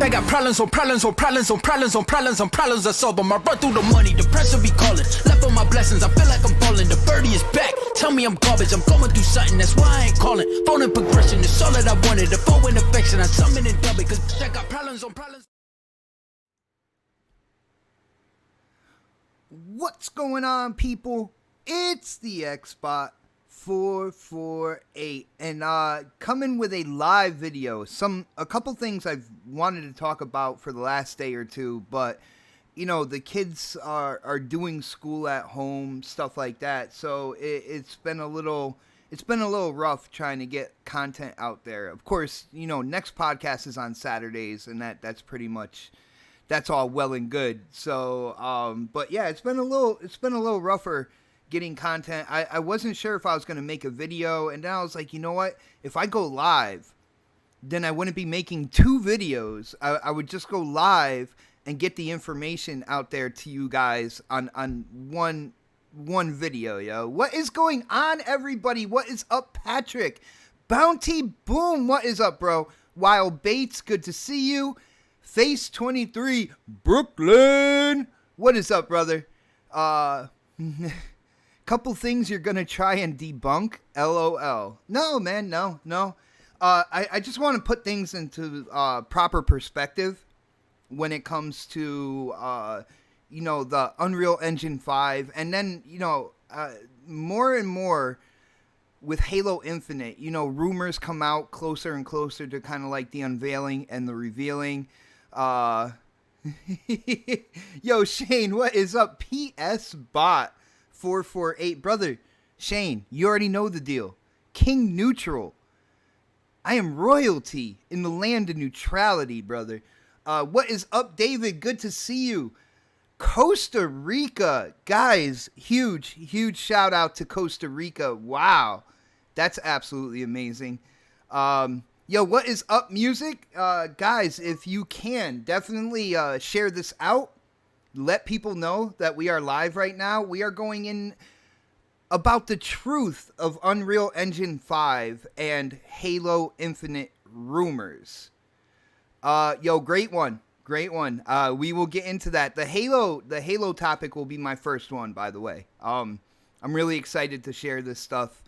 They got problems on problems on problems on problems on problems on problems. I solve them. I run through the money. The pressure be calling. Left on my blessings. I feel like I'm falling. The birdie is back. Tell me I'm garbage. I'm going through something. That's why I ain't calling. Phone and progression. It's all that I wanted. The phone and affection. I summon and dub it. Cause I got problems on problems. What's going on, people? It's the Xbot 448 and coming with a live video. A couple things I've wanted to talk about for the last day or two, but you know, the kids are doing school at home, stuff like that. So it's been a little rough trying to get content out there. Of course, you know, next podcast is on Saturdays, and that's pretty much. That's all well and good. So, but yeah, it's been a little rougher getting content. I wasn't sure if I was going to make a video, and then I was like, you know what? If I go live, then I wouldn't be making two videos. I would just go live and get the information out there to you guys on one video, yo. What is going on, everybody? What is up, Patrick? Bounty Boom, what is up, bro? Wild Bates, good to see you. Face 23, Brooklyn. What is up, brother? Couple things you're gonna try and debunk. LOL. No, man, no. I just want to put things into proper perspective when it comes to you know, the Unreal Engine 5, and then you know, more and more with Halo Infinite. You know, rumors come out closer and closer to kind of like the unveiling and the revealing. Yo, Shane, what is up? PS Bot 448, brother. Shane, you already know the deal. King Neutral. I am royalty in the land of neutrality, brother. What is up, David? Good to see you. Costa Rica, guys, huge shout out to Costa Rica. Wow, that's absolutely amazing. Yo, what is up, music? Guys, if you can, definitely share this out. Let people know that we are live right now. We are going in about the truth of Unreal Engine 5 and Halo Infinite rumors. Yo, great one. We will get into that. The Halo topic will be my first one, by the way. I'm really excited to share this stuff.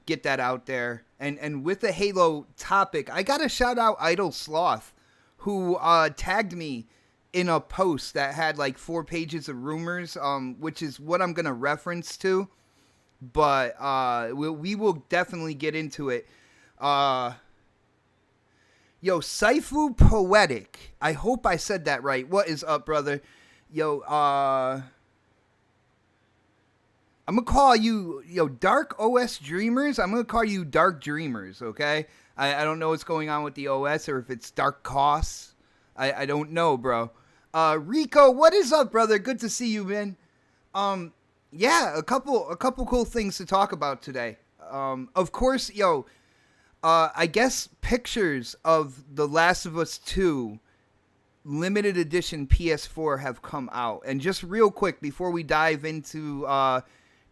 Get that out there. And with the Halo topic, I got to shout out Idle Sloth, who tagged me in a post that had like 4 pages of rumors, which is what I'm going to reference to. But we will definitely get into it. Yo, Saifu Poetic. I hope I said that right. What is up, brother? Yo, I'm going to call you, Dark OS Dreamers. I'm going to call you Dark Dreamers, okay? I don't know what's going on with the OS or if it's Dark Costs. I don't know, bro. Rico, what is up, brother? Good to see you, man. Yeah, a couple cool things to talk about today. Of course, I guess pictures of The Last of Us 2 limited edition PS4 have come out. And just real quick, before we dive into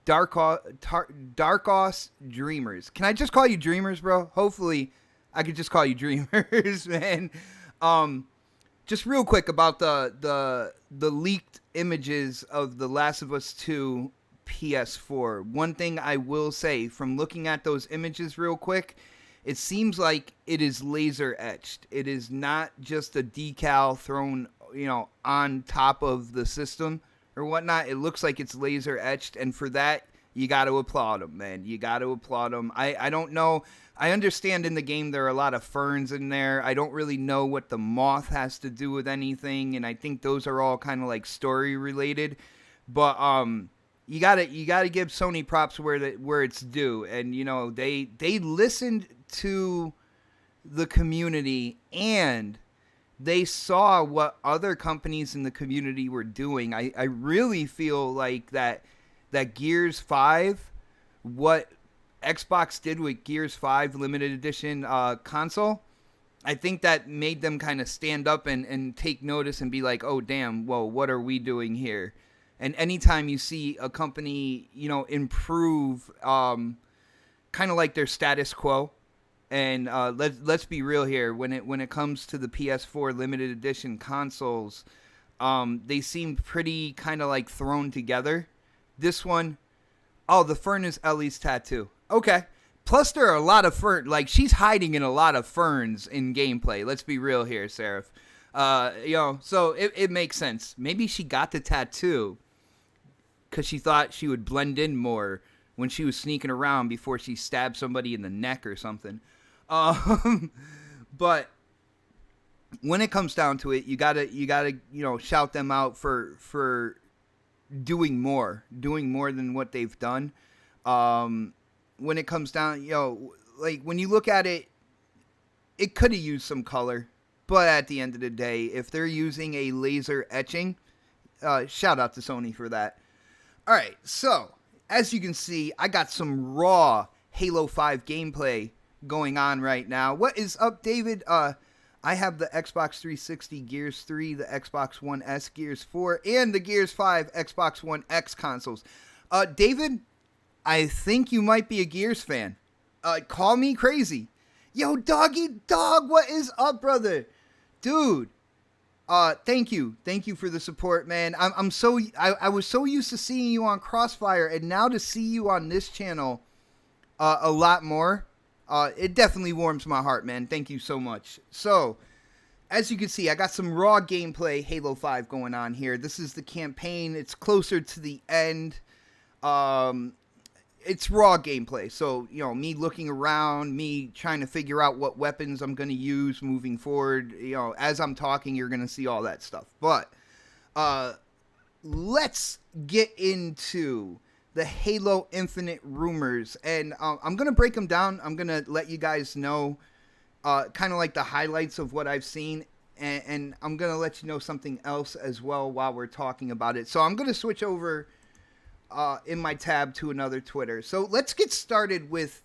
Darkos Dreamers. Can I just call you Dreamers, bro? Hopefully, I could just call you Dreamers, man. Just real quick about the leaked images of The Last of Us 2 PS4. One thing I will say, from looking at those images real quick, it seems like it is laser etched. It is not just a decal thrown, on top of the system or whatnot. It looks like it's laser etched, and for that, you got to applaud them, man. You got to applaud them. I don't know. I understand in the game there are a lot of ferns in there. I don't really know what the moth has to do with anything, and I think those are all kind of like story related. But you gotta give Sony props where it's due, and they listened to the community and they saw what other companies in the community were doing. I really feel like that Gears 5, what Xbox did with Gears 5 limited edition console, I think that made them kind of stand up and take notice and be like, oh, damn, well, what are we doing here? And anytime you see a company, improve kind of like their status quo, And let's be real here. When it comes to the PS4 limited edition consoles, they seem pretty kind of like thrown together. This one, oh, the fern is Ellie's tattoo. Okay. Plus, there are a lot of fern. Like, she's hiding in a lot of ferns in gameplay. Let's be real here, Seraph. So it makes sense. Maybe she got the tattoo because she thought she would blend in more when she was sneaking around before she stabbed somebody in the neck or something. But when it comes down to it, you gotta shout them out for doing more than what they've done. When it comes down, like when you look at it, it could have used some color, but at the end of the day, if they're using a laser etching, shout out to Sony for that. All right, so as you can see, I got some raw Halo 5 gameplay going on right now. What is up, David? I have the Xbox 360 Gears 3, the Xbox One S Gears 4, and the Gears 5 Xbox One X consoles. David, I think you might be a Gears fan. Call me crazy. Yo, Doggy Dog, what is up, brother? Dude, thank you. Thank you for the support, man. I was so used to seeing you on Crossfire, and now to see you on this channel a lot more, it definitely warms my heart, man. Thank you so much. So, as you can see, I got some raw gameplay Halo 5 going on here. This is the campaign. It's closer to the end. It's raw gameplay. So, me looking around, me trying to figure out what weapons I'm going to use moving forward. As I'm talking, you're going to see all that stuff. But let's get into the Halo Infinite rumors. And I'm going to break them down. I'm going to let you guys know kind of like the highlights of what I've seen. And I'm going to let you know something else as well while we're talking about it. So I'm going to switch over in my tab to another Twitter. So let's get started with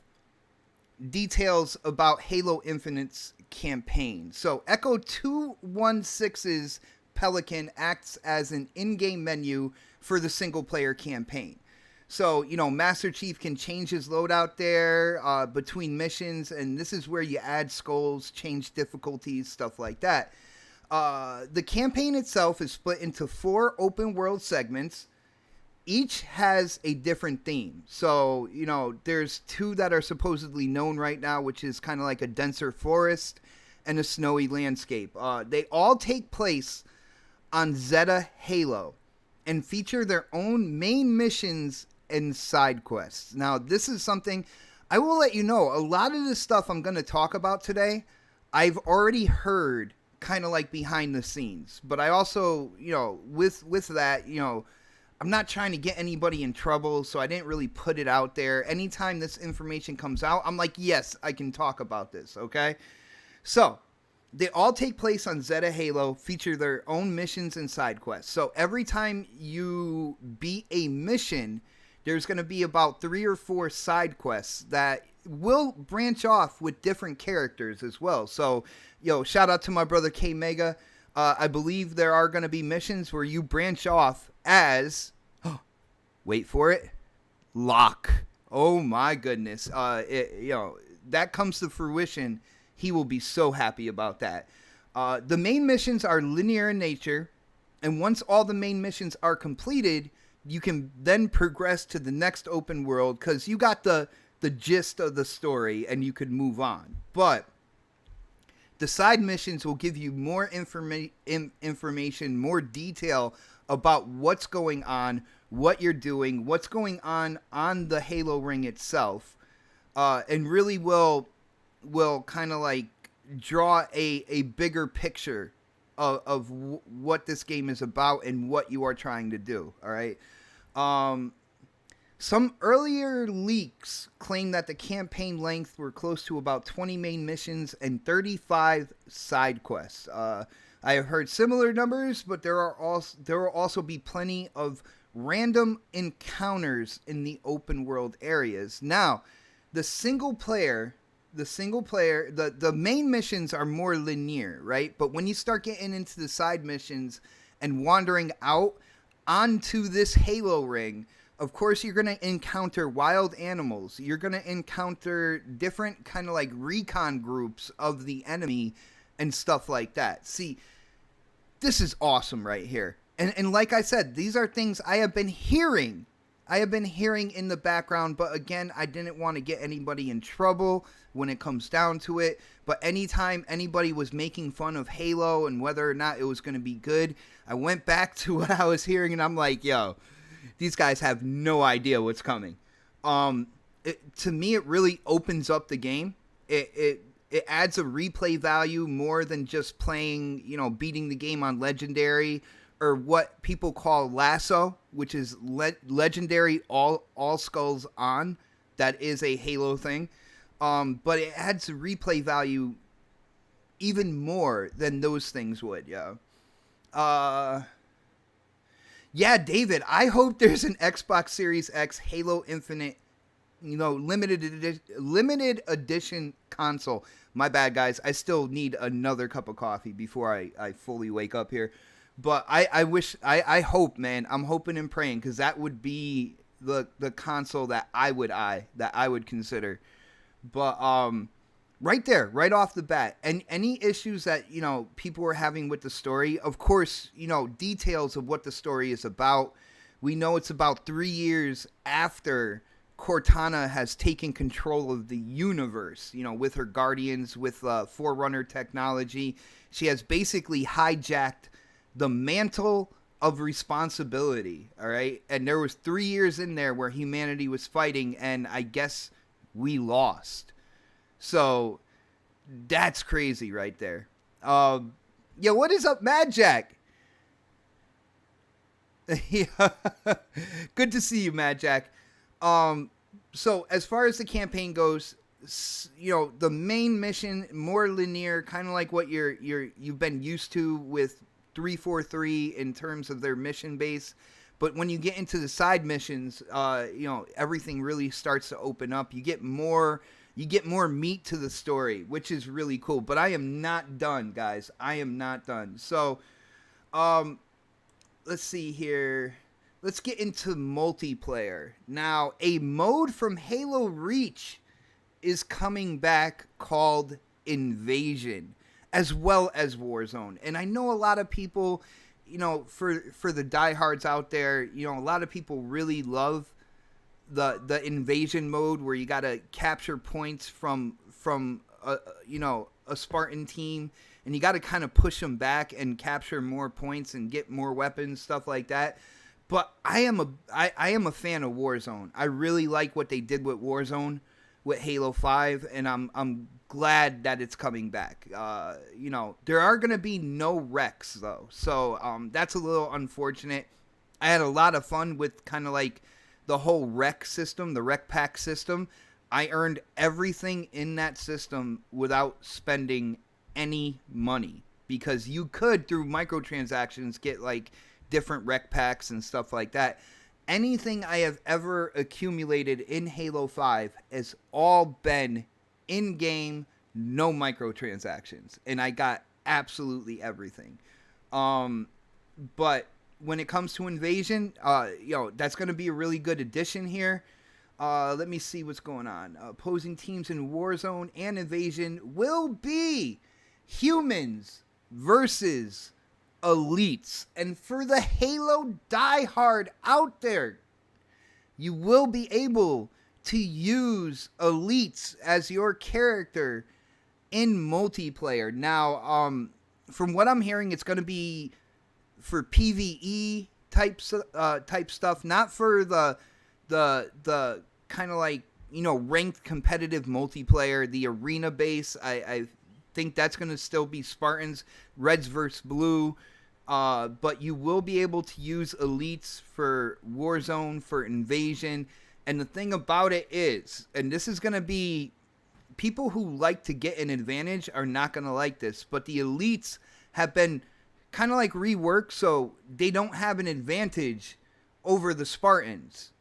details about Halo Infinite's campaign. So Echo 216's Pelican acts as an in-game menu for the single-player campaign. So, Master Chief can change his loadout there between missions, and this is where you add skulls, change difficulties, stuff like that. The campaign itself is split into 4 open-world segments. Each has a different theme. So, there's 2 that are supposedly known right now, which is kind of like a denser forest and a snowy landscape. They all take place on Zeta Halo and feature their own main missions and side quests. Now, this is something I will let you know. A lot of this stuff I'm going to talk about today, I've already heard kind of like behind the scenes. But I also, with that, I'm not trying to get anybody in trouble, so I didn't really put it out there. Anytime this information comes out, I'm like, yes, I can talk about this, okay? So, they all take place on Zeta Halo, feature their own missions and side quests. So, every time you beat a mission, there's going to be about 3 or 4 side quests that will branch off with different characters as well. So, shout out to my brother K Mega. I believe there are going to be missions where you branch off as, wait for it, Locke. Oh my goodness. That comes to fruition. He will be so happy about that. The main missions are linear in nature, and once all the main missions are completed, you can then progress to the next open world because you got the gist of the story and you could move on. But the side missions will give you more information, more detail about what's going on, what you're doing, what's going on the Halo ring itself, and really will kind of like draw a bigger picture of what this game is about and what you are trying to do. All right. Some earlier leaks claim that the campaign length were close to about 20 main missions and 35 side quests. I have heard similar numbers, but there will also be plenty of random encounters in the open world areas. Now, the main missions are more linear, right? But when you start getting into the side missions and wandering out onto this Halo ring, Of course, you're going to encounter wild animals. You're going to encounter different kind of like recon groups of the enemy and stuff like that. See, this is awesome right here. And like I said, these are things I have been hearing. I have been hearing in the background, but again, I didn't want to get anybody in trouble when it comes down to it. But anytime anybody was making fun of Halo and whether or not it was going to be good, I went back to what I was hearing and I'm like, yo, these guys have no idea what's coming. To me, it really opens up the game. It adds a replay value more than just playing, beating the game on Legendary or what people call Lasso, which is Legendary all skulls on. That is a Halo thing. But it adds a replay value even more than those things would, Yeah, David, I hope there's an Xbox Series X Halo Infinite, limited edition console. My bad, guys. I still need another cup of coffee before I fully wake up here. But I hope, man. I'm hoping and praying because that would be the console that I would consider. But right there, right off the bat, and any issues that people were having with the story, of course, details of what the story is about. We know it's about 3 years after Cortana has taken control of the universe, with her Guardians, with Forerunner technology. She has basically hijacked the mantle of responsibility, all right? And there was 3 years in there where humanity was fighting, and I guess we lost. So that's crazy right there. Yeah, what is up, Mad Jack? Yeah. Good to see you, Mad Jack. So as far as the campaign goes, the main mission, more linear, kind of like what you've been used to with 343 in terms of their mission base. But when you get into the side missions, everything really starts to open up. You get more meat to the story, which is really cool. But I am not done, guys. I am not done. So, let's see here. Let's get into multiplayer. Now, a mode from Halo Reach is coming back called Invasion, as well as Warzone. And I know a lot of people, for the diehards out there, a lot of people really love the Invasion mode where you got to capture points from a Spartan team, and you got to kind of push them back and capture more points and get more weapons, stuff like that. But I am a fan of Warzone. I really like what they did with Warzone with Halo 5, and I'm glad that it's coming back. There are going to be no wrecks, though. So that's a little unfortunate. I had a lot of fun with kind of like the whole rec system, the rec pack system. I earned everything in that system without spending any money because you could, through microtransactions, get like different rec packs and stuff like that. Anything I have ever accumulated in Halo 5 has all been in-game, no microtransactions, and I got absolutely everything. But when it comes to Invasion, that's going to be a really good addition here. Let me see what's going on. Opposing teams in Warzone and Invasion will be humans versus elites. And for the Halo diehard out there, you will be able to use elites as your character in multiplayer. Now, from what I'm hearing, it's going to be for PvE type stuff, not for the kind of like, ranked competitive multiplayer, the arena base. I think that's going to still be Spartans, Reds versus Blue. But you will be able to use elites for Warzone, for Invasion. And the thing about it is, and this is going to be, people who like to get an advantage are not going to like this, but the elites have been kind of like reworked, so they don't have an advantage over the Spartans.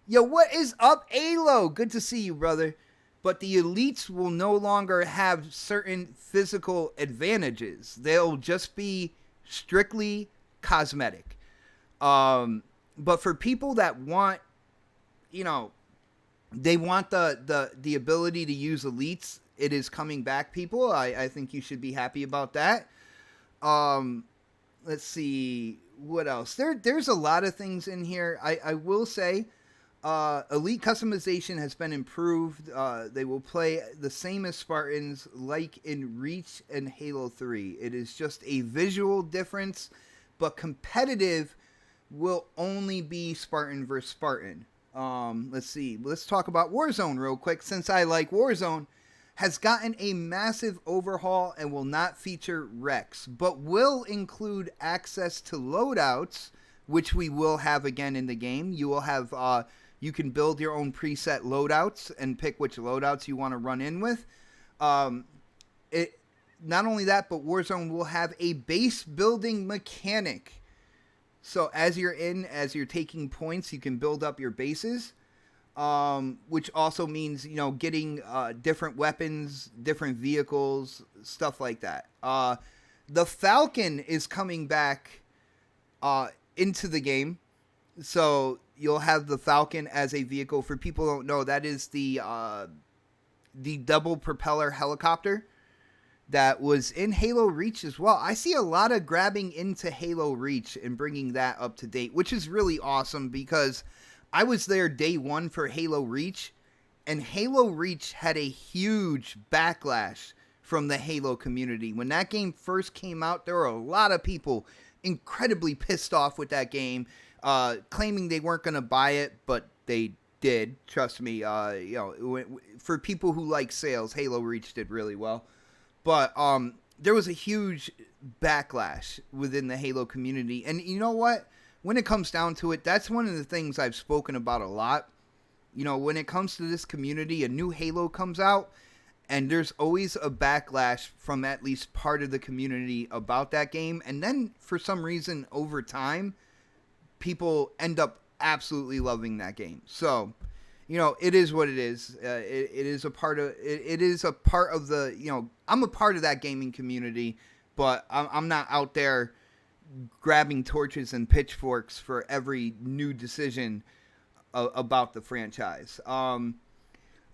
Yo, what is up, Alo? Good to see you, brother. But the elites will no longer have certain physical advantages. They'll just be strictly cosmetic. But for people that want they want the ability to use elites. It is coming back, people. I think you should be happy about that. Let's see what else. There's a lot of things in here. I will say, elite customization has been improved. They will play the same as Spartans, like in Reach and Halo 3. It is just a visual difference, but competitive will only be Spartan versus Spartan. Let's see. Let's talk about Warzone real quick, since I like Warzone. Has gotten a massive overhaul and will not feature Rex, but will include access to loadouts, which we will have again in the game. You will have, you can build your own preset loadouts and pick which loadouts you want to run in with. It not only that, but Warzone will have a base building mechanic. So as you're taking points, you can build up your bases. Which also means, getting different weapons, different vehicles, stuff like that. The Falcon is coming back into the game. So you'll have the Falcon as a vehicle. For people who don't know, that is the double propeller helicopter that was in Halo Reach as well. I see a lot of grabbing into Halo Reach and bringing that up to date, which is really awesome because I was there day one for Halo Reach, and Halo Reach had a huge backlash from the Halo community. When that game first came out, there were a lot of people incredibly pissed off with that game, claiming they weren't going to buy it, but they did. Trust me, for people who like sales, Halo Reach did really well. But there was a huge backlash within the Halo community, and you know what? When it comes down to it, that's one of the things I've spoken about a lot. When it comes to this community, a new Halo comes out, and there's always a backlash from at least part of the community about that game. And then, for some reason, over time, people end up absolutely loving that game. So, it is what it is. It is a part of the, I'm a part of that gaming community, but I'm not out there grabbing torches and pitchforks for every new decision about the franchise. A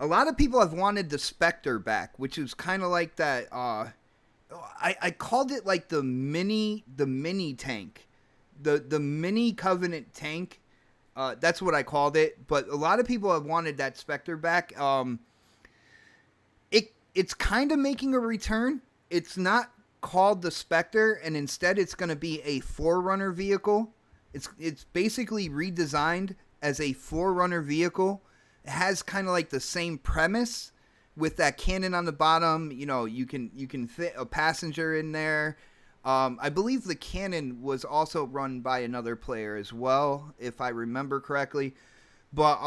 lot of people have wanted the Spectre back, which is kind of like that. I called it like the mini tank, the mini Covenant tank. That's what I called it. But a lot of people have wanted that Spectre back. It's kind of making a return. It's not called the Spectre, and instead it's going to be a Forerunner vehicle. It's basically redesigned as a Forerunner vehicle. It has kind of like the same premise with that cannon on the bottom. You can fit a passenger in there. I believe the cannon was also run by another player as well, if I remember correctly. But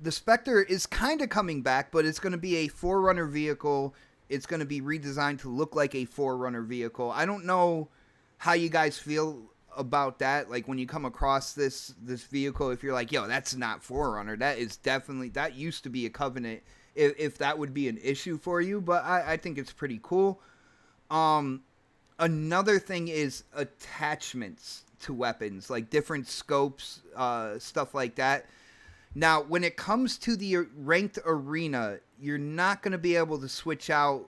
the Spectre is kind of coming back, but it's going to be a Forerunner vehicle. It's going to be redesigned to look like a Forerunner vehicle. I don't know how you guys feel about that. Like when you come across this vehicle, if you're like, yo, that's not Forerunner. That used to be a Covenant. If that would be an issue for you, but I think it's pretty cool. Another thing is attachments to weapons, like different scopes, stuff like that. Now, when it comes to the ranked arena, you're not going to be able to switch out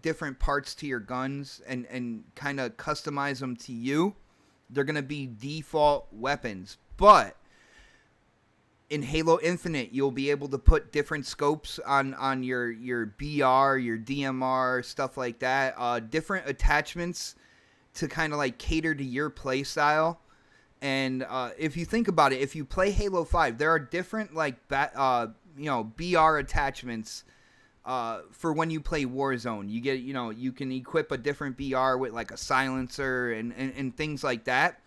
different parts to your guns and kind of customize them to you. They're going to be default weapons. But in Halo Infinite, you'll be able to put different scopes on your BR, your DMR, stuff like that. Different attachments to kind of like cater to your play style. And if you think about it, if you play Halo 5, there are different like BR attachments for when you play Warzone. You get, you can equip a different BR with like a silencer and things like that.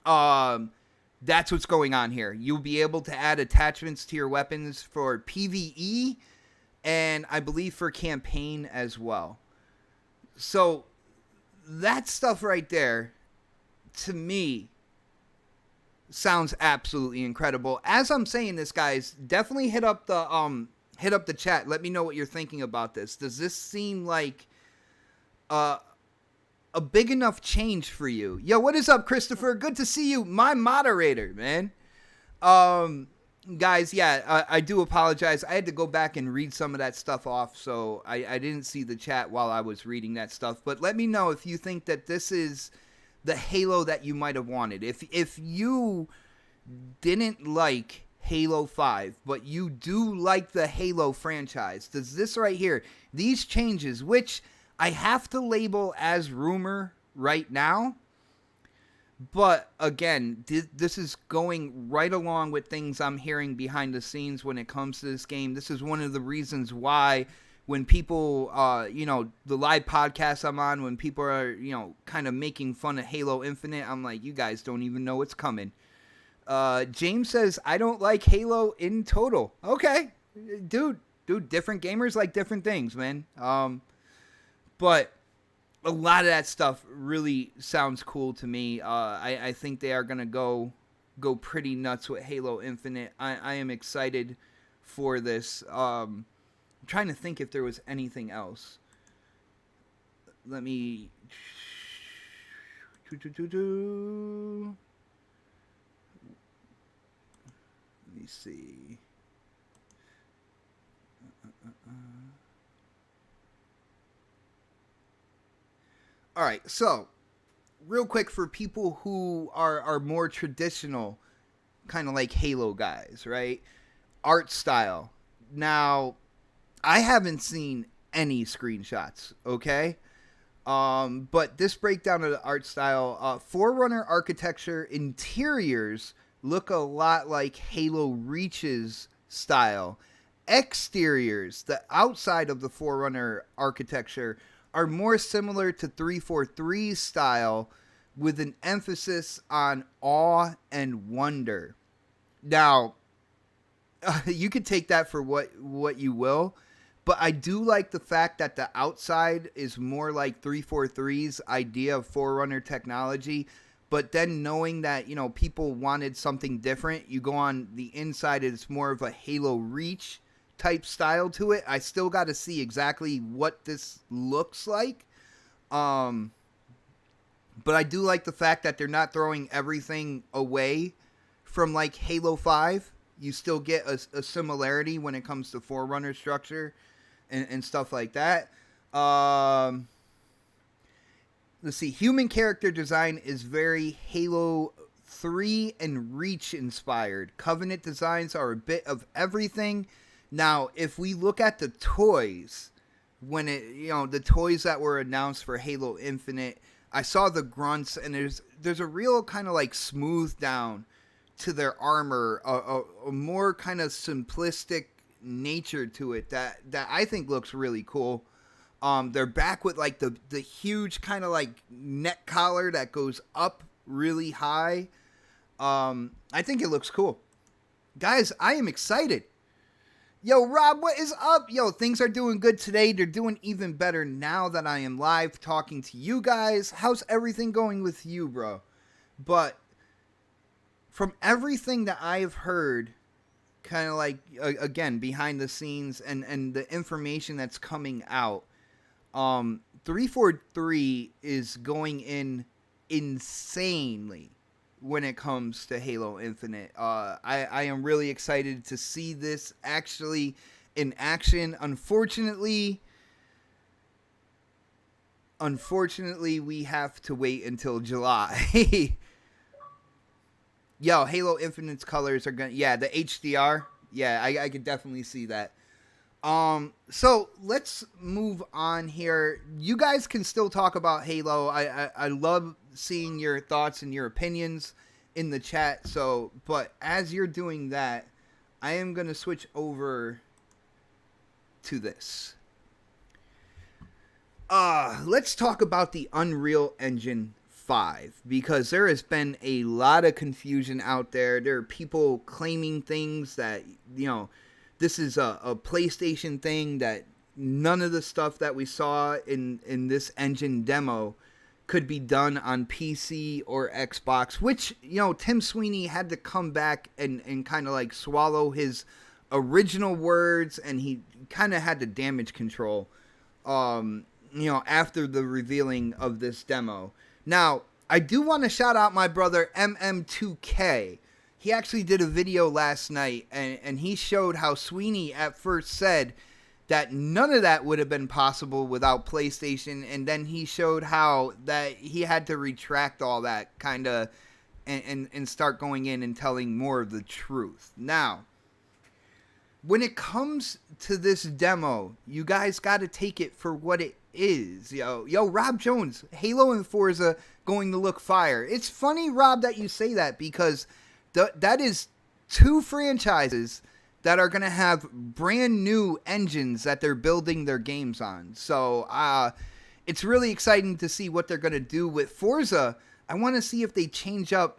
That's what's going on here. You'll be able to add attachments to your weapons for PvE and I believe for campaign as well. So that stuff right there, to me, sounds absolutely incredible. As I'm saying this, guys, definitely hit up the chat. Let me know what you're thinking about this. Does this seem like a big enough change for you? Yo, what is up, Christopher? Good to see you, my moderator, man. guys, yeah, I do apologize. I had to go back and read some of that stuff off, so I didn't see the chat while I was reading that stuff. But let me know if you think that this is the Halo that you might have wanted. If you didn't like Halo 5, but you do like the Halo franchise, does this right here, these changes, which I have to label as rumor right now, but again, this is going right along with things I'm hearing behind the scenes when it comes to this game. This is one of the reasons why when people, the live podcasts I'm on, when people are, kind of making fun of Halo Infinite, I'm like, you guys don't even know what's coming. James says, I don't like Halo in total. Okay, dude, different gamers like different things, man. But a lot of that stuff really sounds cool to me. I think they are going to go pretty nuts with Halo Infinite. I am excited for this. I'm trying to think if there was anything else. Let me see. All right, so real quick for people who are more traditional, kind of like Halo guys, right? Art style. Now, I haven't seen any screenshots, okay? But this breakdown of the art style, Forerunner architecture interiors look a lot like Halo Reach's style. Exteriors, the outside of the Forerunner architecture, are more similar to 343's style with an emphasis on awe and wonder. Now, you could take that for what you will, but I do like the fact that the outside is more like 343's idea of Forerunner technology, but then knowing that, people wanted something different, you go on the inside, it's more of a Halo Reach type style to it. I still got to see exactly what this looks like. But I do like the fact that they're not throwing everything away from like Halo 5. You still get a similarity when it comes to Forerunner structure and stuff like that. Let's see. Human character design is very Halo 3 and Reach inspired. Covenant designs are a bit of everything. Now, if we look at the toys, when the toys that were announced for Halo Infinite, I saw the grunts, and there's a real kind of like smooth down to their armor, a more kind of simplistic nature to it that I think looks really cool. They're back with like the huge kind of like neck collar that goes up really high. I think it looks cool. Guys, I am excited. Yo, Rob, what is up? Yo, things are doing good today. They're doing even better now that I am live talking to you guys. How's everything going with you, bro? But from everything that I've heard, kind of like, again, behind the scenes and the information that's coming out, 343 is going in insanely when it comes to Halo Infinite. I am really excited to see this actually in action. Unfortunately, we have to wait until July. Yo, Halo Infinite's colors are gonna, the HDR. Yeah, I could definitely see that. So let's move on here. You guys can still talk about Halo. I love seeing your thoughts and your opinions in the chat. So, but as you're doing that, I am going to switch over to this. Let's talk about the Unreal Engine 5, because there has been a lot of confusion out there. There are people claiming things that, this is a PlayStation thing, that none of the stuff that we saw in this engine demo could be done on PC or Xbox, which, Tim Sweeney had to come back and kind of like swallow his original words, and he kind of had to damage control, after the revealing of this demo. Now, I do want to shout out my brother MM2K. he actually did a video last night, and he showed how Sweeney at first said that none of that would have been possible without PlayStation, and then he showed how that he had to retract all that kind of and start going in and telling more of the truth. Now, when it comes to this demo, you guys got to take it for what it is. Yo, Rob Jones, Halo and Forza going to look fire. It's funny, Rob, that you say that, because that is two franchises that are going to have brand new engines that they're building their games on. So it's really exciting to see what they're going to do with Forza. I want to see if they change up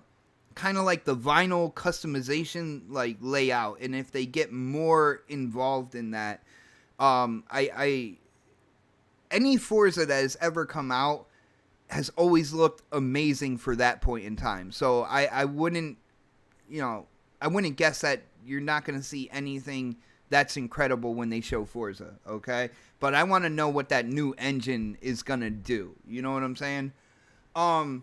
kind of like the vinyl customization like layout, and if they get more involved in that. Any Forza that has ever come out has always looked amazing for that point in time. So I wouldn't guess that you're not going to see anything that's incredible when they show Forza, okay? But I want to know what that new engine is going to do. You know what I'm saying? A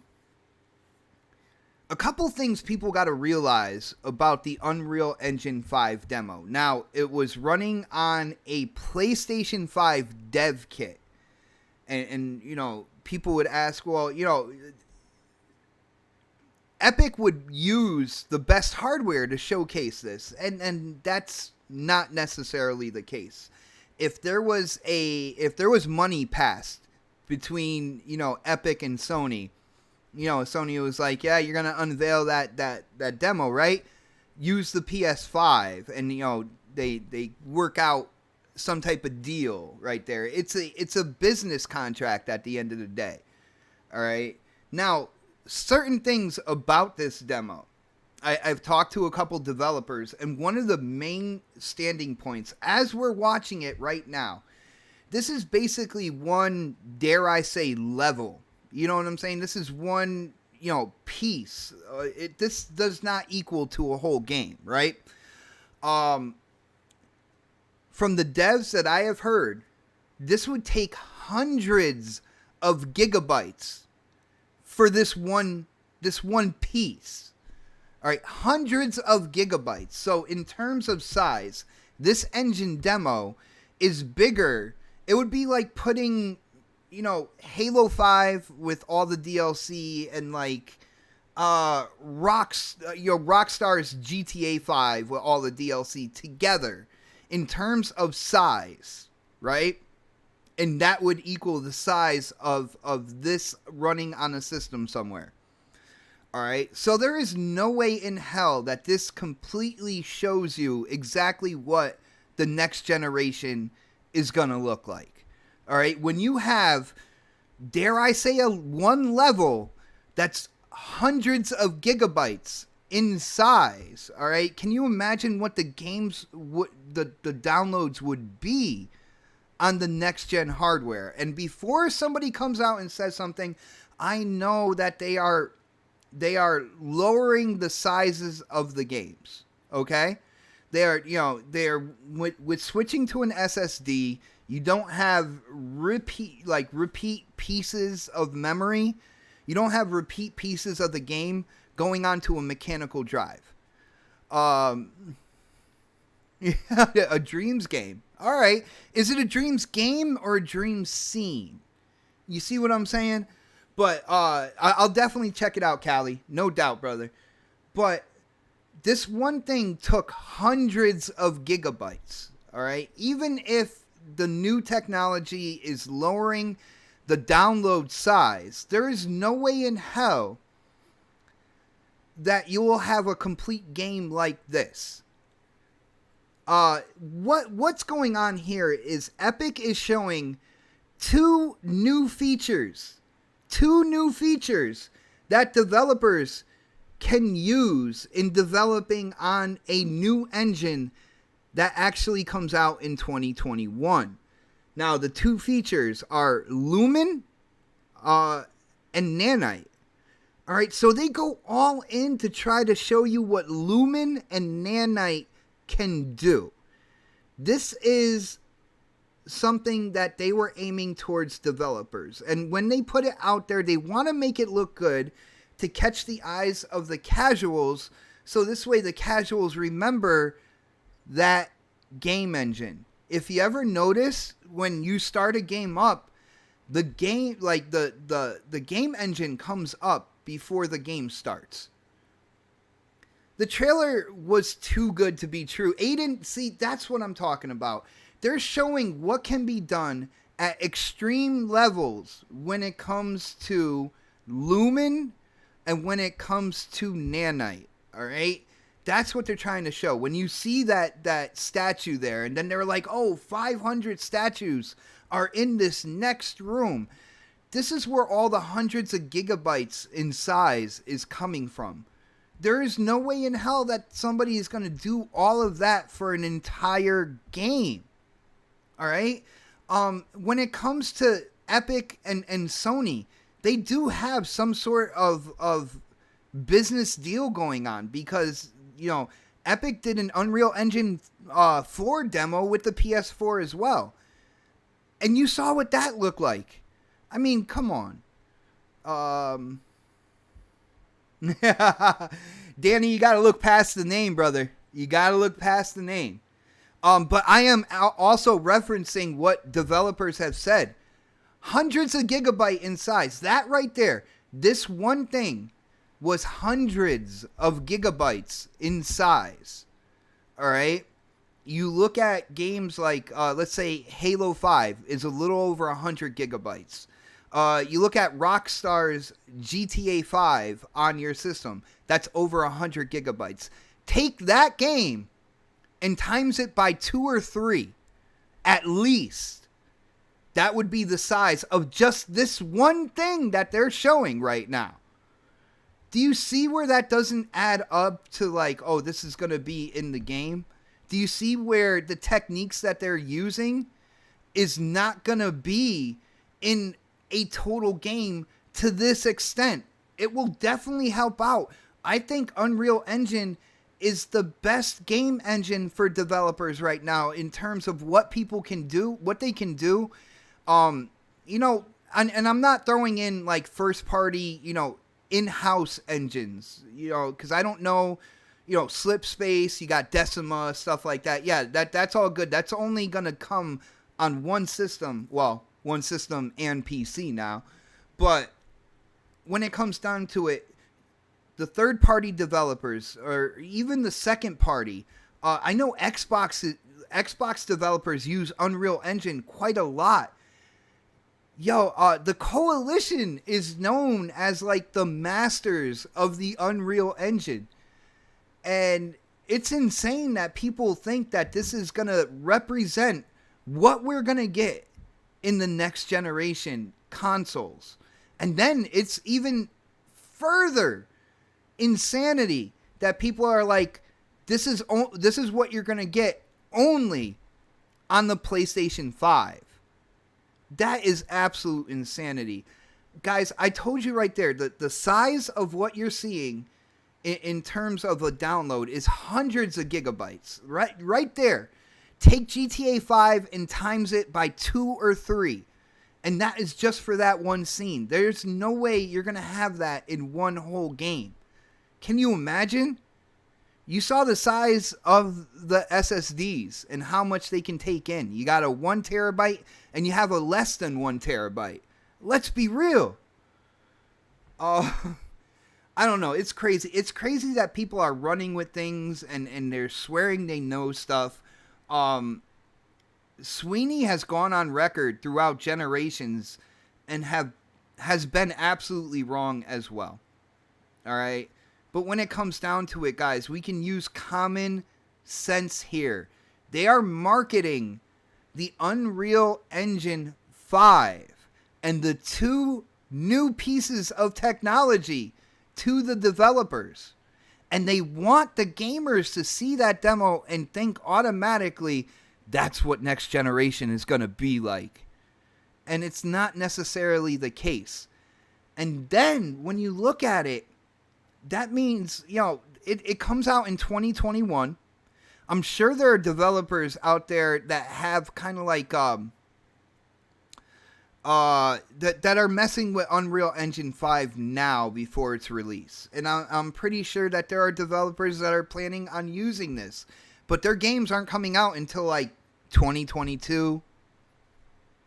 couple things people got to realize about the Unreal Engine 5 demo. Now, it was running on a PlayStation 5 dev kit. And you know, people would ask, well, you know, Epic would use the best hardware to showcase this, and that's not necessarily the case. If there was money passed between, you know, Epic and Sony, you know, Sony was like, yeah, you're gonna unveil that demo, right? Use the PS5, and you know, they work out some type of deal right there. It's a business contract at the end of the day. All right. Now, certain things about this demo, I've talked to a couple developers, and one of the main standing points as we're watching it right now, this is basically one, dare I say, level. You know what I'm saying? This is one, you know, piece. This does not equal to a whole game, right? From the devs that I have heard, this would take hundreds of gigabytes for this one piece. All right, hundreds of gigabytes. So in terms of size, this engine demo is bigger. It would be like putting, you know, Halo 5 with all the DLC and like Rockstar's GTA 5 with all the DLC together in terms of size, right? And that would equal the size of this running on a system somewhere. All right? So there is no way in hell that this completely shows you exactly what the next generation is going to look like. All right? When you have, dare I say, one level that's hundreds of gigabytes in size, all right? Can you imagine what the games the downloads would be on the next gen hardware? And before somebody comes out and says something, I know that they are lowering the sizes of the games, okay? They're with switching to an SSD, you don't have repeat pieces of memory. You don't have repeat pieces of the game going onto a mechanical drive. Yeah, a Dreams game. All right. Is it a Dreams game or a Dreams scene? You see what I'm saying? But I'll definitely check it out, Callie. No doubt, brother. But this one thing took hundreds of gigabytes. All right. Even if the new technology is lowering the download size, there is no way in hell that you will have a complete game like this. What's going on here is Epic is showing two new features that developers can use in developing on a new engine that actually comes out in 2021. Now, the two features are Lumen and Nanite. All right, so they go all in to try to show you what Lumen and Nanite can do. This is something that they were aiming towards developers. And when they put it out there, they want to make it look good to catch the eyes of the casuals So this way the casuals remember that game engine. If you ever notice when you start a game up, the game, like the game engine comes up before the game starts. The trailer was too good to be true. Aiden, see, that's what I'm talking about. They're showing what can be done at extreme levels when it comes to Lumen and when it comes to Nanite. All right? That's what they're trying to show. When you see that statue there, and then they're like, oh, 500 statues are in this next room. This is where all the hundreds of gigabytes in size is coming from. There is no way in hell that somebody is going to do all of that for an entire game. All right? When it comes to Epic and Sony, they do have some sort of business deal going on because, you know, Epic did an Unreal Engine 4 demo with the PS4 as well. And you saw what that looked like. I mean, come on. Danny, you got to look past the name, brother. You got to look past the name. But I am also referencing what developers have said. Hundreds of gigabyte in size. That right there. This one thing was hundreds of gigabytes in size. All right? You look at games like, let's say, Halo 5 is a little over 100 gigabytes. You look at Rockstar's GTA 5 on your system. That's over 100 gigabytes. Take that game and times it by 2 or 3, at least. That would be the size of just this one thing that they're showing right now. Do you see where that doesn't add up to like, oh, this is going to be in the game? Do you see where the techniques that they're using is not going to be in a total game to this extent? It will definitely help out. I think Unreal Engine is the best game engine for developers right now in terms of what people can do, what they can do. You know, and I'm not throwing in like first party, you know, in-house engines, you know, because I don't know, you know, Slipspace, you got Decima, stuff like that. Yeah, that's all good. That's only going to come on one system. Well, one system and PC now. But when it comes down to it, the third-party developers, or even the second-party, I know Xbox developers use Unreal Engine quite a lot. Yo, the Coalition is known as like the masters of the Unreal Engine. And it's insane that people think that this is going to represent what we're going to get in the next generation consoles. And then it's even further insanity that people are like, this is what you're going to get only on the PlayStation 5. That is absolute insanity. Guys, I told you right there, the size of what you're seeing in terms of a download is hundreds of gigabytes. Right there. Take GTA 5 and times it by 2 or 3. And that is just for that one scene. There's no way you're going to have that in one whole game. Can you imagine? You saw the size of the SSDs and how much they can take in. You got a 1 terabyte and you have a less than 1 terabyte. Let's be real. I don't know. It's crazy. It's crazy that people are running with things and they're swearing they know stuff. Sweeney has gone on record throughout generations and has been absolutely wrong as well. All right? But when it comes down to it, guys, we can use common sense here. They are marketing the Unreal Engine 5 and the 2 new pieces of technology to the developers. And they want the gamers to see that demo and think automatically that's what next generation is going to be like. And it's not necessarily the case. And then when you look at it, that means, you know, it comes out in 2021. I'm sure there are developers out there that have kind of like that are messing with Unreal Engine 5 now before its release. And I'm pretty sure that there are developers that are planning on using this. But their games aren't coming out until like 2022.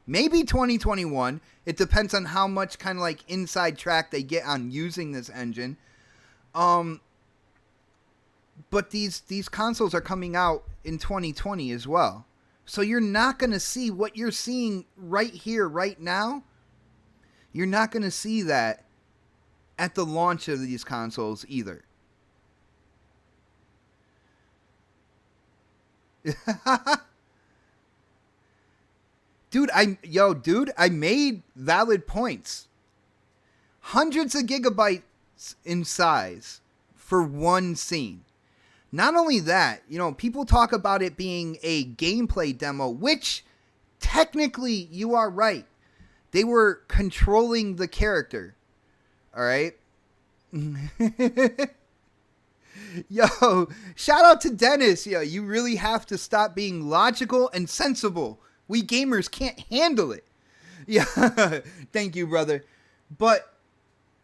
Maybe 2021. It depends on how much kind of like inside track they get on using this engine. But these consoles are coming out in 2020 as well. So you're not going to see what you're seeing right here, right now. You're not going to see that at the launch of these consoles either. Dude, I made valid points. Hundreds of gigabytes in size for one scene. Not only that, people talk about it being a gameplay demo, which technically you are right. They were controlling the character. All right. Yo, shout out to Dennis. Yo, you really have to stop being logical and sensible. We gamers can't handle it. Yeah. Thank you, brother. But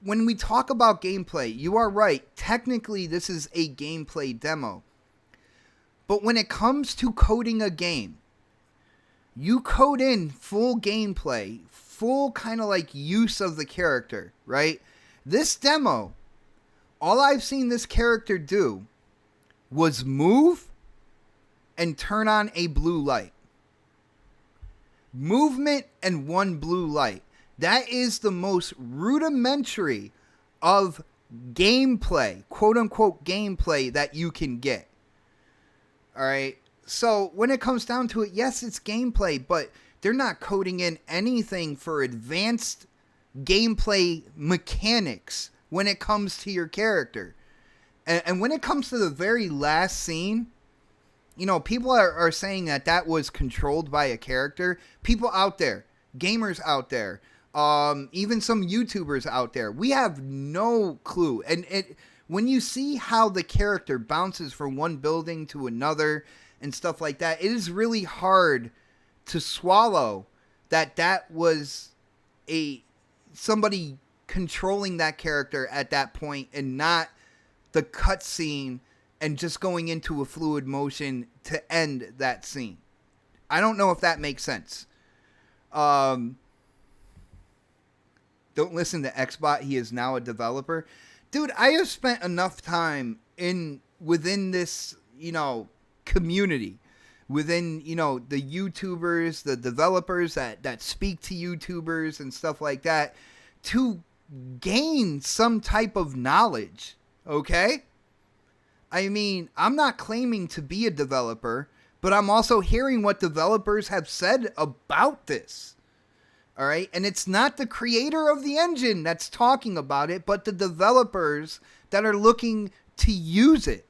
when we talk about gameplay, you are right. Technically, this is a gameplay demo. But when it comes to coding a game, you code in full gameplay, full kind of like use of the character, right? This demo, all I've seen this character do was move and turn on a blue light. Movement and one blue light. That is the most rudimentary of gameplay, quote unquote gameplay, that you can get. All right. So when it comes down to it, yes, it's gameplay, but they're not coding in anything for advanced gameplay mechanics when it comes to your character. And when it comes to the very last scene, people are saying that was controlled by a character. People out there, gamers out there, even some YouTubers out there, we have no clue. And when you see how the character bounces from one building to another and stuff like that, it is really hard to swallow that was somebody controlling that character at that point and not the cutscene and just going into a fluid motion to end that scene. I don't know if that makes sense. Don't listen to Xbot. He is now a developer. Dude, I have spent enough time within this, community, within, the YouTubers, the developers that speak to YouTubers and stuff like that, to gain some type of knowledge. Okay? I mean, I'm not claiming to be a developer, but I'm also hearing what developers have said about this. All right. And it's not the creator of the engine that's talking about it, but the developers that are looking to use it.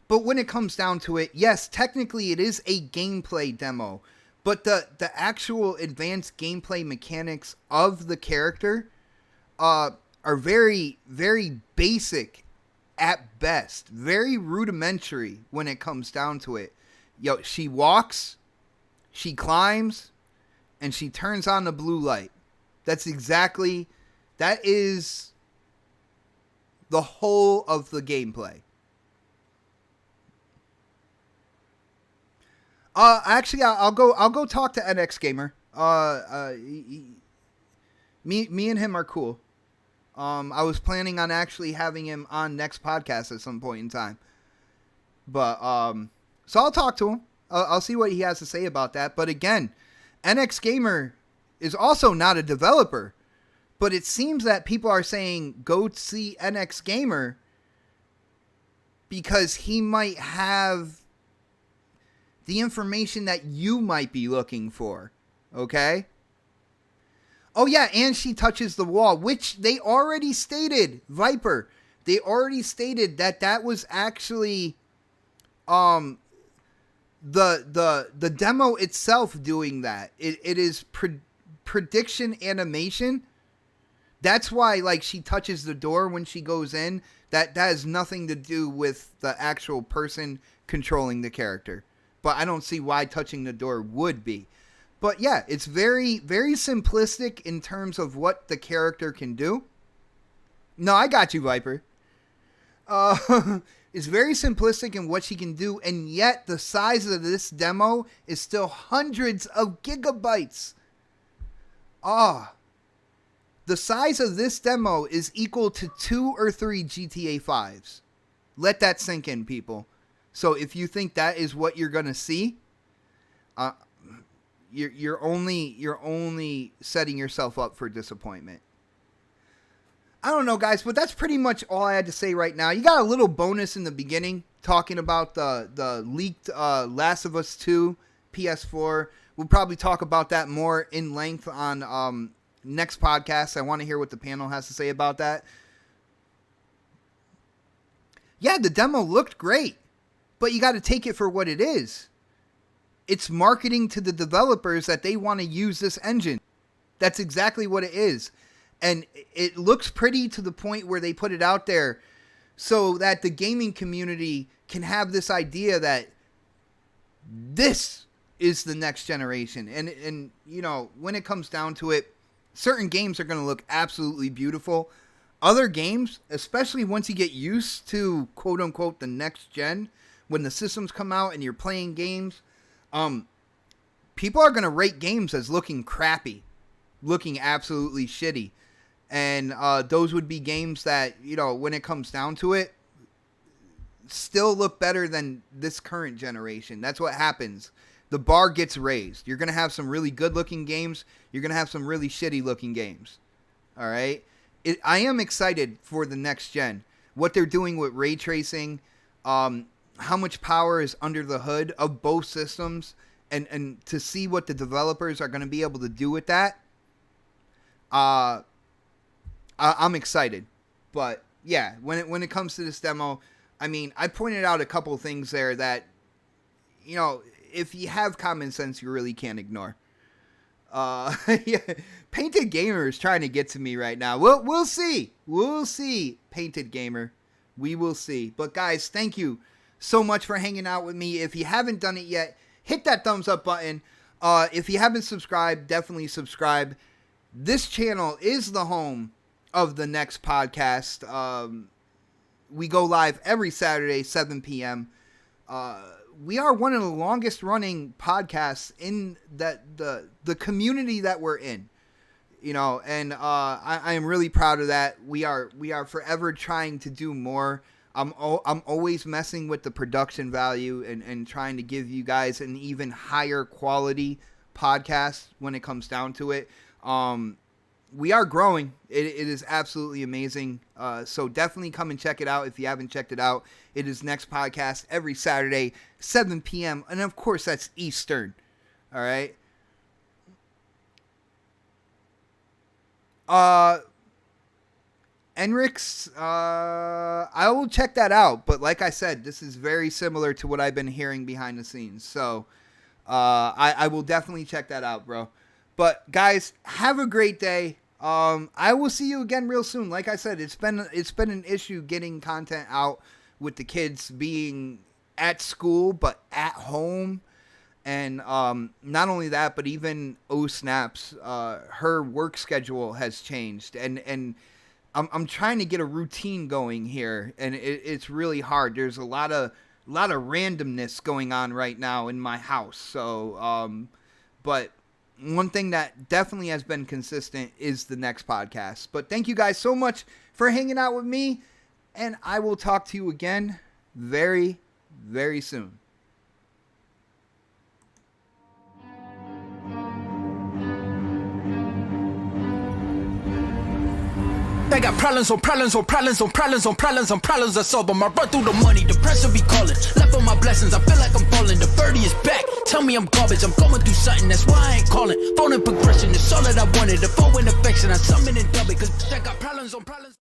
But when it comes down to it, yes, technically it is a gameplay demo, but the actual advanced gameplay mechanics of the character are very, very basic at best, very rudimentary when it comes down to it. She walks, she climbs, and she turns on the blue light. That is the whole of the gameplay. Actually, I'll go talk to NX Gamer. Me and him are cool. I was planning on actually having him on next podcast at some point in time. But, so I'll talk to him. I'll see what he has to say about that. But again, NX Gamer is also not a developer. But it seems that people are saying go see NX Gamer because he might have the information that you might be looking for. Okay? Oh yeah, and she touches the wall, which they already stated, Viper. They already stated that was actually the demo itself doing that. It is prediction animation. That's why, like, she touches the door when she goes in. That has nothing to do with the actual person controlling the character. but I don't see why touching the door would be. But yeah, it's very, very simplistic in terms of what the character can do. No, I got you, Viper. It's very simplistic in what she can do, and yet the size of this demo is still hundreds of gigabytes. The size of this demo is equal to 2 or 3 GTA 5s. Let that sink in, people. So if you think that is what you're gonna see, you're only setting yourself up for disappointment. I don't know, guys, but that's pretty much all I had to say right now. You got a little bonus in the beginning talking about the leaked Last of Us 2 PS4. We'll probably talk about that more in length on next podcast. I want to hear what the panel has to say about that. Yeah, the demo looked great, but you got to take it for what it is. It's marketing to the developers that they want to use this engine. That's exactly what it is. And it looks pretty to the point where they put it out there so that the gaming community can have this idea that this is the next generation. And you know, when it comes down to it, certain games are going to look absolutely beautiful. Other games, especially once you get used to quote unquote the next gen, when the systems come out and you're playing games, people are going to rate games as looking crappy, looking absolutely shitty. And those would be games that, you know, when it comes down to it, still look better than this current generation. That's what happens. The bar gets raised. You're going to have some really good-looking games. You're going to have some really shitty-looking games. All right? I am excited for the next gen. What they're doing with ray tracing, how much power is under the hood of both systems, and to see what the developers are going to be able to do with that. I'm excited. But yeah, when it comes to this demo, I mean, I pointed out a couple things there that, you know, if you have common sense, you really can't ignore. Yeah, Painted Gamer is trying to get to me right now. We'll see. We'll see, Painted Gamer. We will see. But guys, thank you so much for hanging out with me. If you haven't done it yet, hit that thumbs up button. If you haven't subscribed, definitely subscribe. This channel is the home of the next podcast. We go live every Saturday, 7 p.m. We are one of the longest running podcasts in the community that we're in, you know, and I am really proud of that. We are forever trying to do more. I'm always messing with the production value and trying to give you guys an even higher quality podcast when it comes down to it. We are growing. It is absolutely amazing. So definitely come and check it out if you haven't checked it out. It is next podcast every Saturday, 7 p.m. And of course, that's Eastern. All right. Enrix, I will check that out. But like I said, this is very similar to what I've been hearing behind the scenes. So I will definitely check that out, bro. But guys, have a great day. I will see you again real soon. Like I said, it's been an issue getting content out with the kids being at school but at home, and not only that, but even Snaps, her work schedule has changed, and I'm trying to get a routine going here, and it's really hard. There's a lot of randomness going on right now in my house. So, but one thing that definitely has been consistent is the next podcast. But thank you guys so much for hanging out with me, and I will talk to you again very, very soon. I got problems on problems on problems on problems on problems on problems I solve them. I run through the money, the pressure be calling. Left on my blessings, I feel like I'm falling. The birdie is back, tell me I'm garbage. I'm going through something, that's why I ain't calling. Phone and progression, it's all that I wanted. The phone in affection, I summon and dub it. Cause I got problems on problems.